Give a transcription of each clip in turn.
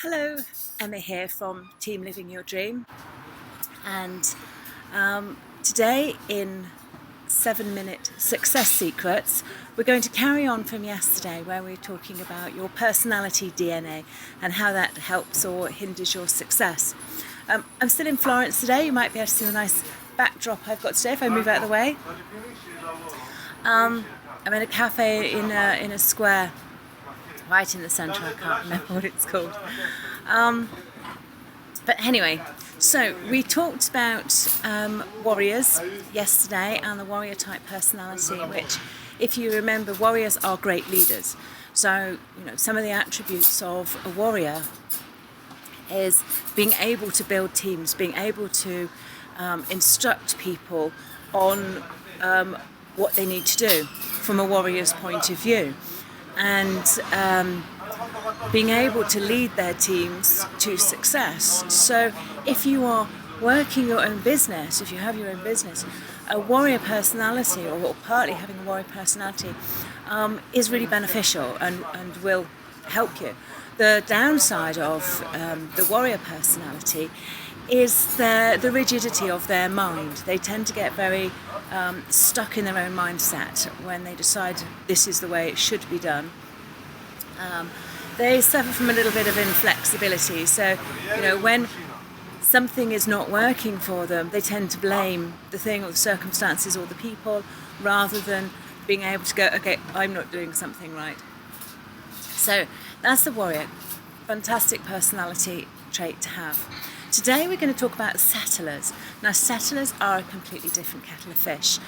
Hello, Emma here from Team Living Your Dream, and today in 7-minute success secrets we're going to carry on from yesterday where we were talking about your personality DNA and how that helps or hinders your success. I'm still in Florence today. You might be able to see the nice backdrop I've got today if I move out of the way. I'm in a cafe in a square right in the centre. I can't remember what it's called. But anyway, so we talked about warriors yesterday and the warrior type personality, which, if you remember, warriors are great leaders. So, some of the attributes of a warrior is being able to build teams, being able to instruct people on what they need to do from a warrior's point of view, and being able to lead their teams to success. So if you are working your own business, if you have your own business, a warrior personality, or partly having a warrior personality, is really beneficial and will help you. The downside of the warrior personality is the rigidity of their mind. They tend to get very stuck in their own mindset when they decide this is the way it should be done. They suffer from a little bit of inflexibility. So, when something is not working for them, they tend to blame the thing or the circumstances or the people rather than being able to go, okay, I'm not doing something right. So that's the warrior. Fantastic personality trait to have. Today we're going to talk about settlers. Now, settlers are a completely different kettle of fish.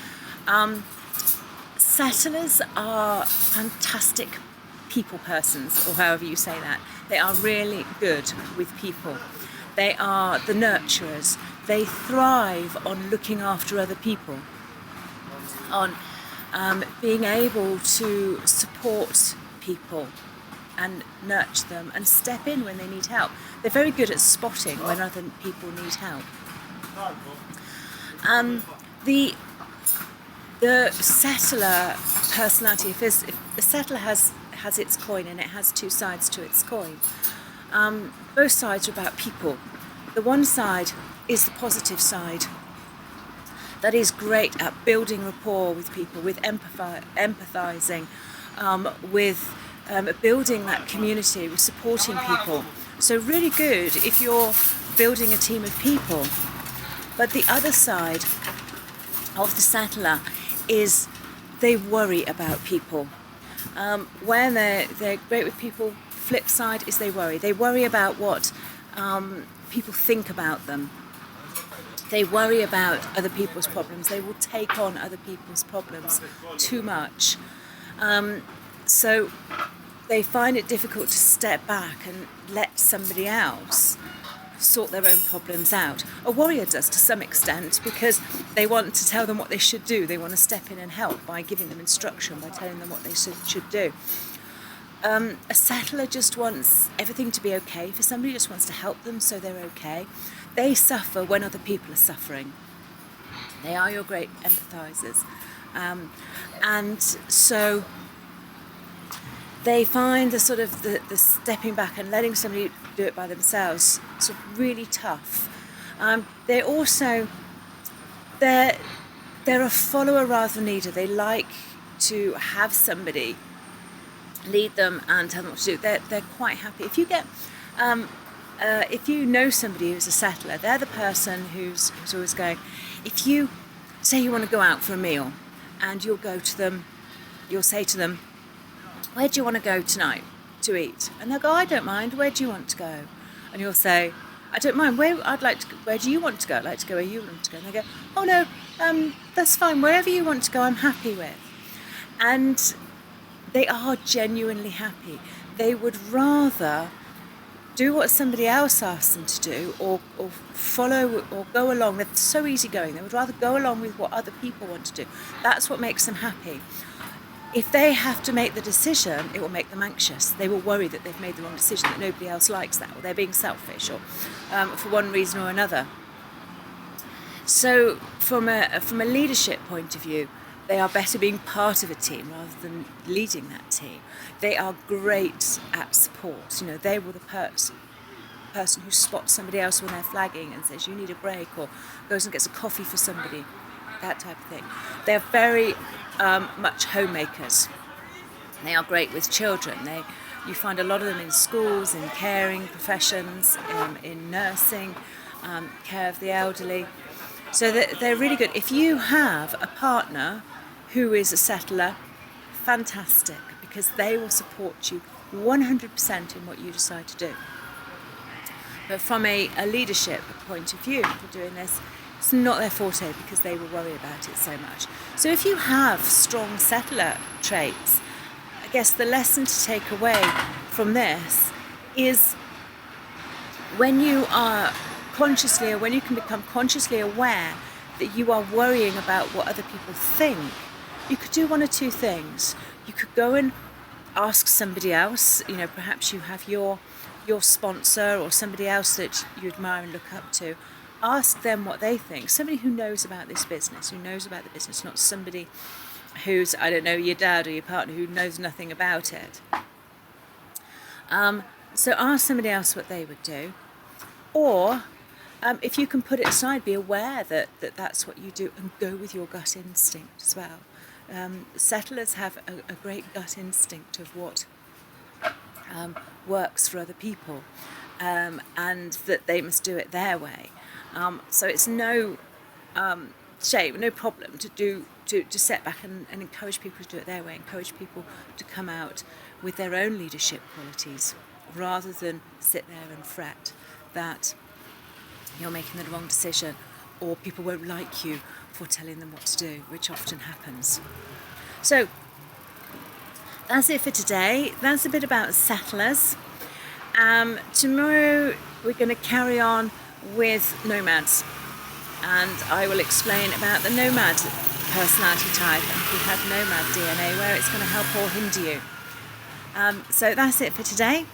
Settlers are fantastic people persons, or however you say that. They are really good with people. They are the nurturers. They thrive on looking after other people, on being able to support people and nurture them and step in when they need help. They're very good at spotting when other people need help. The settler personality, if the settler has its coin and it has two sides to its coin, both sides are about people. The one side is the positive side. That is great at building rapport with people, with empathizing, with building that community, with supporting people. So really good if you're building a team of people. But the other side of the settler is they worry about people. When they're great with people, flip side is they worry. They worry about what people think about them. They worry about other people's problems. They will take on other people's problems too much. So they find it difficult to step back and let somebody else sort their own problems out. A warrior does to some extent, because they want to tell them what they should do. They want to step in and help by giving them instruction, by telling them what they should do. A settler just wants everything to be okay for somebody, just wants to help them so they're okay. They suffer when other people are suffering. They are your great empathizers. And so they find the sort of the stepping back and letting somebody do it by themselves sort of really tough. They're a follower rather than leader. They like to have somebody lead them and tell them what to do. They're quite happy. If you know somebody who's a settler, they're the person who's always going. If you say you want to go out for a meal, and you'll go to them, you'll say to them, where do you want to go tonight to eat? And they'll go, I don't mind. Where do you want to go? And you'll say, I don't mind. Where do you want to go? I'd like to go where you want to go. And they go, oh no, that's fine. Wherever you want to go, I'm happy with. And they are genuinely happy. They would rather do what somebody else asks them to do, or follow or go along. They're so easygoing. They would rather go along with what other people want to do. That's what makes them happy. If they have to make the decision, it will make them anxious. They will worry that they've made the wrong decision, that nobody else likes that, or they're being selfish, or for one reason or another. So from a leadership point of view, they are better being part of a team rather than leading that team. They are great at support. They were the person who spots somebody else when they're flagging and says you need a break, or goes and gets a coffee for somebody, that type of thing. They're very much homemakers. They are great with children. You find a lot of them in schools, in caring professions, in nursing, care of the elderly. So they're really good. If you have a partner who is a settler, fantastic, because they will support you 100% in what you decide to do. But from a leadership point of view for doing this, it's not their forte because they will worry about it so much. So if you have strong settler traits, I guess the lesson to take away from this is when you are consciously, or when you can become consciously aware that you are worrying about what other people think, you could do one or two things. You could go and ask somebody else, perhaps you have your sponsor or somebody else that you admire and look up to. Ask them what they think. Somebody who knows about this business, not somebody who's, I don't know, your dad or your partner who knows nothing about it. So ask somebody else what they would do. Or if you can put it aside, be aware that that's what you do, and go with your gut instinct as well. Settlers have a great gut instinct of what works for other people, and that they must do it their way. So it's no shame, no problem to set back and encourage people to do it their way, encourage people to come out with their own leadership qualities, rather than sit there and fret that you're making the wrong decision, or people won't like you for telling them what to do, which often happens. So that's it for today. That's a bit about settlers. Tomorrow we're going to carry on with nomads, and I will explain about the nomad personality type, and if you have nomad DNA, where it's going to help or hinder you. So that's it for today.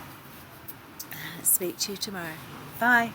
Speak to you tomorrow. Bye.